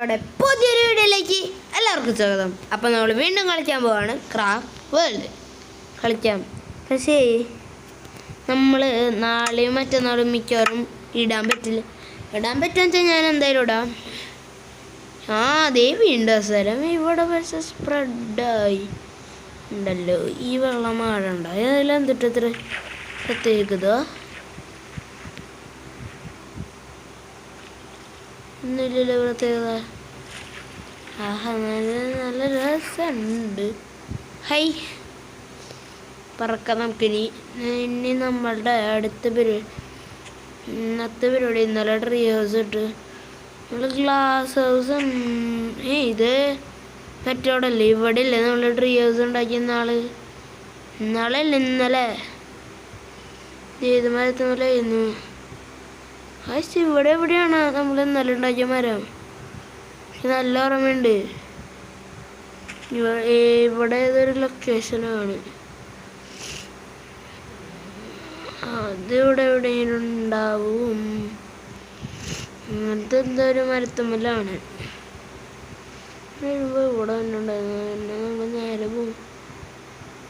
നമ്മുടെ പുതിയൊരു വീഡിയോയിലേക്ക് എല്ലാവർക്കും സ്വാഗതം. അപ്പോൾ നമ്മൾ വീണ്ടും കളിക്കാൻ പോവാണ് ക്രാഫ്റ്റ് വേൾഡ് കളിക്കാം. പക്ഷേ നമ്മൾ നാളെയും മറ്റന്നാളും മിക്കവാറും ഇടാൻ പറ്റില്ല. ഇടാൻ പറ്റുമെന്ന് വെച്ചാൽ ഞാൻ എന്തായാലും ഇടാം. അതേ വീണ്ടും അവസരം ഇവിടെ പക്ഷേ സ്പ്രെഡായി ഉണ്ടല്ലോ. ഈ വെള്ളം ആഴണ്ടായി അതിലെന്തിട്ട് ഇത്ര പ്രത്യേകത ഒന്നുമില്ലല്ലോ പ്രത്യേകത. നല്ല രസമുണ്ട്. ഹൈ പറക്കാം നമുക്കിനി. ഇനി നമ്മളുടെ ഇന്നത്തെ പരിപാടി ഇന്നലെ ട്രീ ഹൗസ് ഇട്ട് നമ്മൾ ഗ്ലാസ് ഹൗസ്. ഇത് മറ്റോടല്ലേ ഇവിടെ ഇല്ലേ നമ്മൾ ട്രീ ഹൗസ് ഉണ്ടാക്കിയ ഇന്നാളല്ല ഇന്നലെ ഏത് മരത്തുമല്ലായിരുന്നു. ഇവിടെ എവിടെയാണ് നമ്മൾ ഇന്നലെ ഉണ്ടാക്കിയ മരം? നല്ല ഓർമ്മയുണ്ട്. ഇവിടെ ഏതൊരു ലൊക്കേഷനാണ്. അതിവിടെ എവിടെയെങ്കിലും ഉണ്ടാവും. അങ്ങനത്തെ എന്തോ ഒരു മരത്തുമ്മലാണ്. ഇവിടെ തന്നെ ഉണ്ടായിരുന്നു. പിന്നെ നമ്മൾ നേരെ പോകും.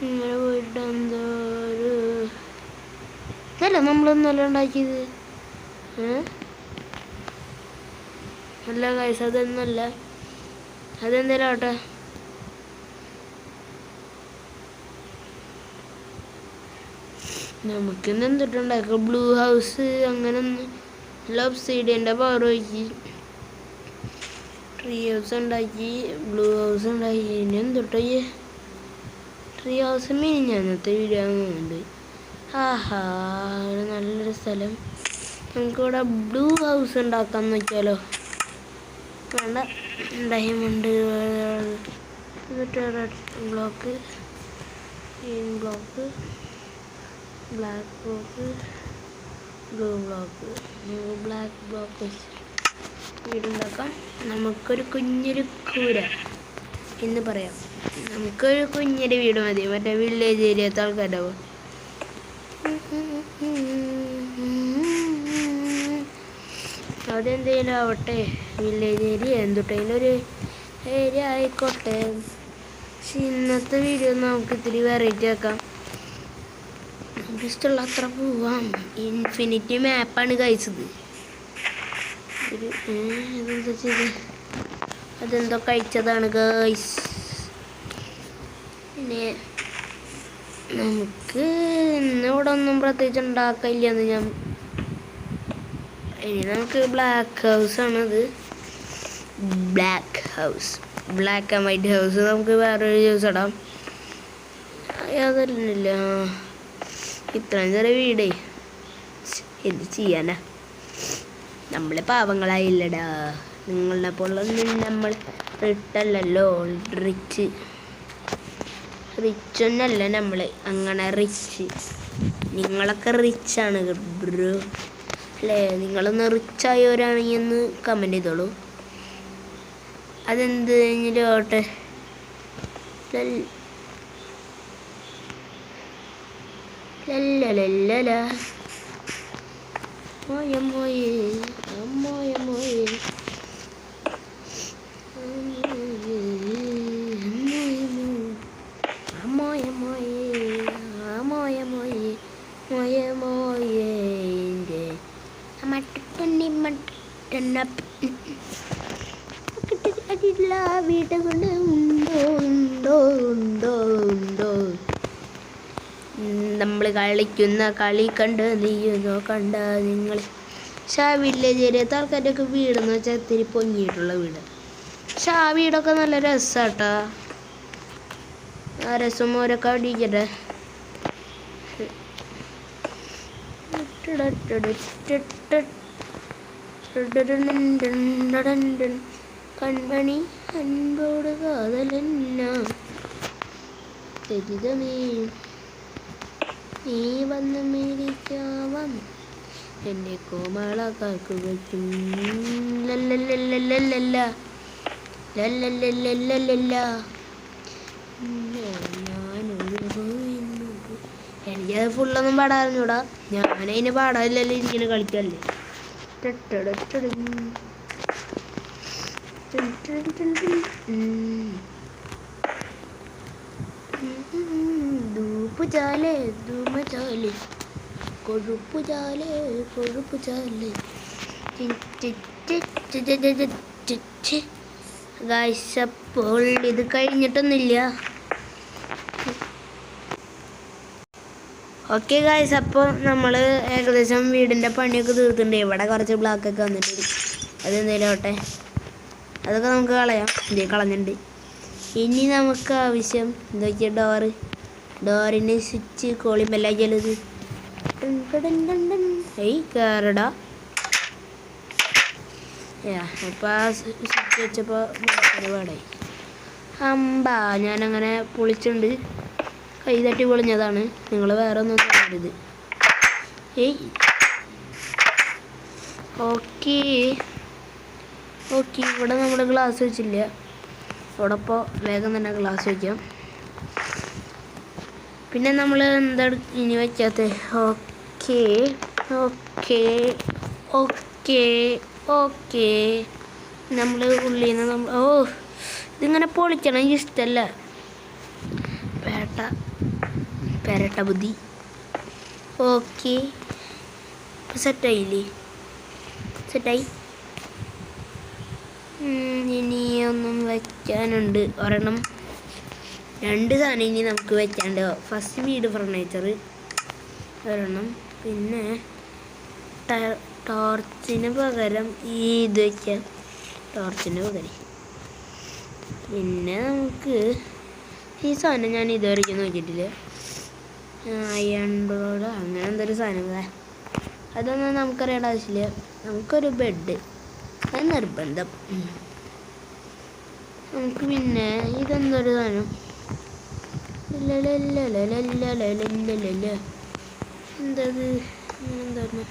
ഇങ്ങനെ പോയിട്ട് എന്തോ ഒരു ഇതല്ല നമ്മൾ ഇന്നലെ ഉണ്ടാക്കിയത്. അല്ല ഗൈസ്, അതൊന്നുമല്ല. അതെന്തേലും ആവട്ടെ. നമുക്കിന്ന് എന്തിട്ടുണ്ടാക്കാം? ബ്ലൂ ഹൗസ് അങ്ങനെ ഒബ്സിഡിയൻ്റെ പവർ നോക്കി ട്രീ ഹൗസ് ഉണ്ടാക്കി, ബ്ലൂ ഹൗസ് ഉണ്ടാക്കി. ഇനി എന്തൊട്ടോ ട്രീ ഹൗസ് മിനിഞ്ഞാന്നത്തെ വീഡിയോ ആകുന്നുണ്ട്. നല്ലൊരു സ്ഥലം. നമുക്കിവിടെ ബ്ലൂ ഹൗസ് ഉണ്ടാക്കാൻ നോക്കിയാലോ? വേണ്ട, diamond block, green block, black block, blue block. Black block വെച്ച് വീടുണ്ടാക്കാം. നമുക്കൊരു കുഞ്ഞൊരു കൂര എന്ന് പറയാം. നമുക്കൊരു കുഞ്ഞൊരു വീട് മതി. മറ്റേ വില്ലേജ് ഏരിയത്തെ ആൾക്കാരുടെ അതെന്തേലും ആവട്ടെ. വില്ലേജ് ഏരിയ എന്തുട്ടെങ്കിലും ഒരു ഏരിയ ആയിക്കോട്ടെ. പക്ഷെ ഇന്നത്തെ വീഡിയോ നമുക്ക് ഇത്തിരി വെറൈറ്റി ആക്കാം. നമുക്ക് ഇഷ്ടമുള്ള അത്ര പോവാം. ഇൻഫിനിറ്റി മാപ്പാണ് കഴിച്ചത്. ഇതെന്താ ചെയ്ത് അതെന്തോ കഴിച്ചതാണ് ഗൈസ്. പിന്നെ നമുക്ക് ഇന്നിവിടെ ഒന്നും പ്രത്യേകിച്ച് ഉണ്ടാക്കില്ലെന്ന് ഞാൻ. ഇനി നമുക്ക് ബ്ലാക്ക് ഹൗസാണത്. Black house, black and white house. നമുക്ക് വേറൊരു ജ്യൂസ് ഇടാം. യാതൊരുന്നില്ല. ഇത്രയും ചെറിയ വീടേ എന്ത് ചെയ്യാനാ? നമ്മൾ പാവങ്ങളായില്ലടാ. നിങ്ങളെ പോലൊന്നും നമ്മൾ റിട്ടല്ലല്ലോ. റിച്ചൊന്നല്ല നമ്മൾ. അങ്ങനെ റിച്ച്. നിങ്ങളൊക്കെ റിച്ചാണ് ബ്രോ അല്ലേ? നിങ്ങളൊന്ന് റിച്ചായവരാണെങ്കിൽ ഒന്ന് കമൻറ്റ് ചെയ്തോളൂ. അതെന്ത് കഴിഞ്ഞിട്ട് ആവട്ടെ. ലല്ലലല്ലല മോയ മോയേ മോയ മോയേ മോയ മോയേ മോയ മോയേ മോയ മോയേ വീട്ടുകൊണ്ട് ഉണ്ടോ ഉണ്ടോ ഉണ്ടോ ഉണ്ടോ? നമ്മൾ കളിക്കുന്ന കളി കണ്ട് നീയോ കണ്ട നിങ്ങൾ. പക്ഷെ ആ വില്ലേജ് ഏരിയത്തെ ആൾക്കാരൊക്കെ വീടെന്ന് വെച്ചാൽ ഇത്തിരി പൊങ്ങിയിട്ടുള്ള വീട്. പക്ഷെ ആ വീടൊക്കെ നല്ല രസമാട്ടാ. ആ രസം ഓരൊക്കെ അടിക്കട്ടെ. കൺമണി അൻപോട് കാതലന്ന തെരിതമേ നീ വന്ന് മേടിക്കാവാം എൻ്റെ കോമള കാക്കുകയും ലല്ലല്ലല്ലല്ലല്ല ലല്ലല്ലല്ലല്ലല്ല. എനിക്കത് ഫുള്ളൊന്നും പാടാറിഞ്ഞൂടാ. ഞാനതിന് പാടാറില്ലല്ലോ. ഇരിക്കുന്ന കളിക്കല്ലേ. ധൂപ്പ് ചാലേ ധൂമ ചാലേ കൊഴുപ്പ് ചാലേ കൊഴുപ്പ് ചാലേ. ഗൈസ് അപ്പോൾ ഇത് കഴിഞ്ഞിട്ടൊന്നുമില്ല. ഓക്കെ ഗൈസ്, അപ്പോൾ നമ്മൾ ഏകദേശം വീടിൻ്റെ പണിയൊക്കെ തീർത്തിട്ടുണ്ട്. ഇവിടെ കുറച്ച് ബ്ലാക്കൊക്കെ വന്നിട്ടുണ്ട്. അതെന്തേലും ആവട്ടെ, അതൊക്കെ നമുക്ക് കളയാം. ഇതേ കളഞ്ഞിട്ടുണ്ട്. ഇനി നമുക്ക് ആവശ്യം എന്തൊക്കെയാ? ഡോറിന് സ്വിച്ച് കോളിമ്പെല്ലാം ചെല്ലത് കയറടാ. അപ്പോൾ ആ സ്വിച്ച് വെച്ചപ്പോൾ ഒരുപാടായി. അമ്പാ ഞാനങ്ങനെ പൊളിച്ചുണ്ട്. കൈ തട്ടി പൊളിഞ്ഞതാണ്. നിങ്ങൾ വേറെ ഒന്നും പറയരുത്. ഓക്കെ ഓക്കെ, ഇവിടെ നമ്മൾ ഗ്ലാസ് വെച്ചില്ല. ഇവിടെ ഇപ്പോൾ വേഗം തന്നെ ഗ്ലാസ് വയ്ക്കാം. പിന്നെ നമ്മൾ എന്താ ഇനി വയ്ക്കാത്ത? ഓക്കെ ഓക്കെ ഓക്കെ ഓക്കെ, നമ്മൾ ഉള്ളിൽ നിന്ന് ഇതിങ്ങനെ പൊളിക്കണം എനിക്ക് ഇഷ്ടമല്ല. പെരട്ട ബുദ്ധി. ഓക്കെ, സെറ്റായില്ലേ? സെറ്റായി. ഇനി ഒന്നും വയ്ക്കാനുണ്ട്. ഒരെണ്ണം 2 സാധനം ഇനി നമുക്ക് വെക്കാണ്ട്. ഫസ്റ്റ് വീട് ഫർണിച്ചർ ഒരെണ്ണം, പിന്നെ ടോർച്ചിന് പകരം ഇത് വയ്ക്കാം. ടോർച്ചിന് പകരം പിന്നെ നമുക്ക് ഈ സാധനം ഞാൻ ഇതുവരെയ്ക്കും നോക്കിയിട്ടില്ല. അയൺ റോഡ് അങ്ങനെ എന്തൊരു സാധനം, അതൊന്നും നമുക്കറിയേണ്ട ആവശ്യമില്ല. നമുക്കൊരു ബെഡ് അത് നിർബന്ധം. നമുക്ക് പിന്നെ ഇതെന്തൊരു സാധനം? എന്തത്? എന്താണ്?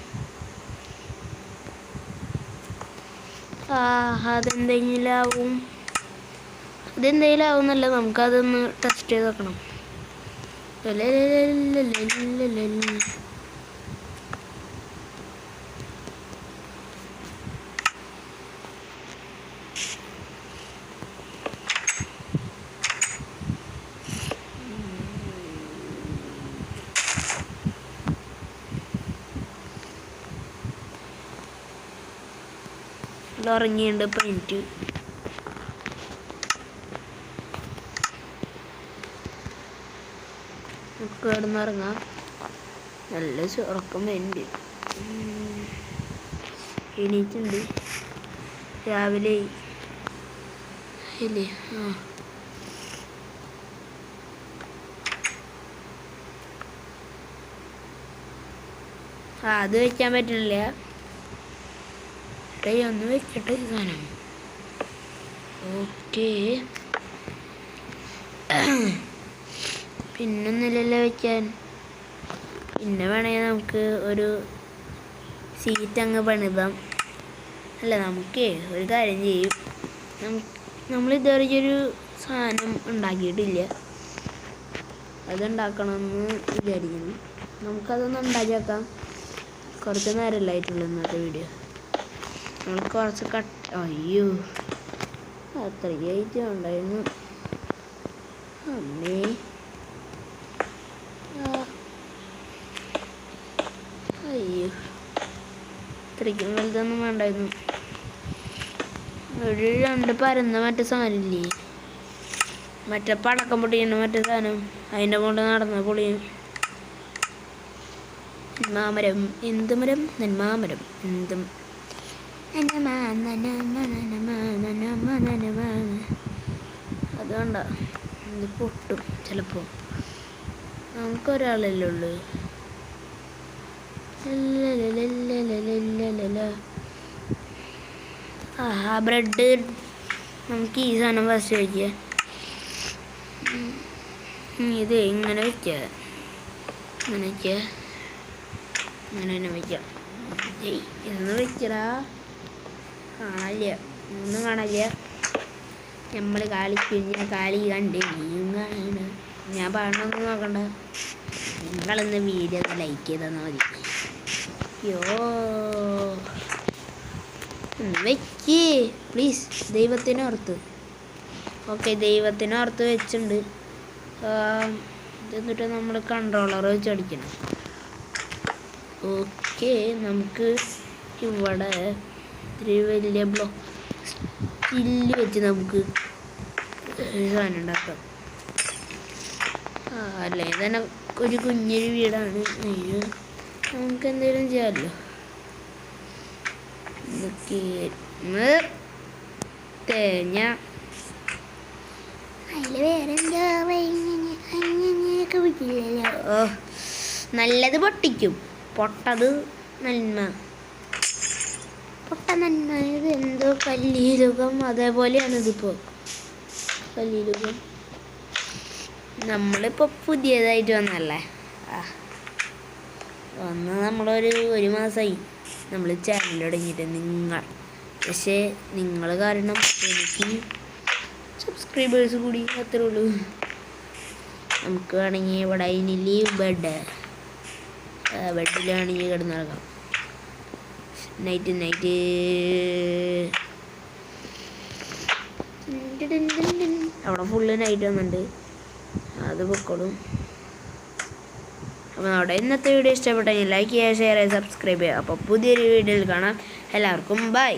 അതെന്തെങ്കിലും ആവും എന്നല്ല, നമുക്കതൊന്ന് ടെസ്റ്റ് ചെയ്ത് നോക്കണം. ഉറങ്ങിയുണ്ട് പെയിൻറ്റ്. കിടന്നിറങ്ങാം. നല്ല ഉറക്കം വേണ്ടി എണീറ്റുണ്ട്. രാവിലെ ഇല്ലേ? അത് വെക്കാൻ പറ്റില്ല. ഒന്ന് വെക്കട്ടെ സാധനം. ഓക്കെ, പിന്നൊന്നുമില്ലല്ലോ വെക്കാൻ. പിന്നെ വേണമെങ്കിൽ നമുക്ക് ഒരു സീറ്റ് അങ്ങ് പണിതാം. അല്ല, നമുക്ക് ഒരു കാര്യം ചെയ്യും. നമ്മളിതുവരെ ഒരു സാധനം ഉണ്ടാക്കിയിട്ടില്ല. അതുണ്ടാക്കണമെന്ന് വിചാരിക്കുന്നു. നമുക്കതൊന്ന് ഉണ്ടാക്കി വെക്കാം. കുറച്ച് നേരമല്ലായിട്ടുള്ളൂ ഇന്നത്തെ വീഡിയോ. നമ്മൾ കുറച്ച് അയ്യോ അത്രയ്ക്ക് ഉണ്ടായിരുന്നു. അമ്മേ, അയ്യോ ഇത്രയ്ക്കും വലുതൊന്നും വേണ്ടായിരുന്നു. ഒരു 2 പരന്ന മറ്റേ സാധനമില്ലേ, മറ്റേ പടക്കം പൊട്ടിയുണ്ട് മറ്റേ സാധനം, അതിൻ്റെ കൊണ്ട് നടന്ന പൊളിയും. മാമരം, എന്ത് മരം? നെന്മാമരം. എന്തും അതുകൊണ്ടാ ഇത് പൊട്ടും ചിലപ്പോൾ. നമുക്കൊരാളല്ലേ ഉള്ളൂ. ബ്രെഡ് നമുക്ക് ഈ സാധനം ഫസ്റ്റ് വയ്ക്കുക. ഇത് ഇങ്ങനെ വയ്ക്കുക, ഇങ്ങനെ വയ്ക്കുക, ഇങ്ങനെ തന്നെ വയ്ക്കാം. ഇതൊന്ന് വെക്കടാ. കാണാനില്ല, ഒന്നും കാണില്ല. നമ്മൾ കളിക്കും. ഞാൻ കളി കണ്ട് നീയും കാണണം. ഞാൻ പാടണമെന്ന് നോക്കണ്ട. നിങ്ങളൊന്ന് വീഡിയോ ലൈക്ക് ചെയ്ത് തന്നാൽ മതി. യോ ഒന്ന് വെക്കേ പ്ലീസ്, ദൈവത്തിനോർത്ത്. ഓക്കെ, ദൈവത്തിനോർത്ത് വെച്ചിട്ടുണ്ട്. എന്നിട്ട് നമ്മൾ കൺട്രോളർ വെച്ച് അടിക്കണം. ഓക്കെ, നമുക്ക് ഇവിടെ ഇത്തിരി വലിയ സ്റ്റില്ല് വെച്ച് നമുക്ക് സാധനം ഉണ്ടാക്കാം. അല്ലെങ്കിൽ തന്നെ ഒരു കുഞ്ഞൊരു വീടാണ്. അതിന് നമുക്ക് എന്തെങ്കിലും ചെയ്യാമല്ലോ. തേങ്ങ അതിൽ വേറെന്താ ഓ, നല്ലത് പൊട്ടിക്കും, പൊട്ടത് നന്മ. പൊട്ട നന്മ ഇത് എന്തോ കല്ലിയുഗം, അതേപോലെയാണ് ഇതിപ്പോൾ കല്ലിയുഗം. നമ്മളിപ്പോൾ പുതിയതായിട്ട് വന്നല്ലേ, വന്ന് ഒരു മാസമായി നമ്മൾ ചാനൽ തുടങ്ങിയിട്ട്. പക്ഷേ നിങ്ങൾ കാരണം എനിക്ക് സബ്സ്ക്രൈബേഴ്സ് കൂടി, അത്രേ ഉള്ളൂ. നമുക്ക് വേണമെങ്കിൽ ഇവിടെ അതിന് ലീവ് ബെഡിലാണെങ്കിൽ കിടന്നിറങ്ങാം. നൈറ്റ് അവിടെ ഫുള്ള് നൈറ്റ് വന്നിട്ടുണ്ട്, അത് പൊക്കോളും. അപ്പോൾ നമ്മുടെ ഇന്നത്തെ വീഡിയോ ഇഷ്ടപ്പെട്ടെങ്കിൽ ലൈക്ക് ചെയ്യുക, ഷെയർ ചെയ്യുക, സബ്സ്ക്രൈബ് ചെയ്യുക. അപ്പോൾ പുതിയൊരു വീഡിയോയിൽ കാണാം. എല്ലാവർക്കും ബൈ.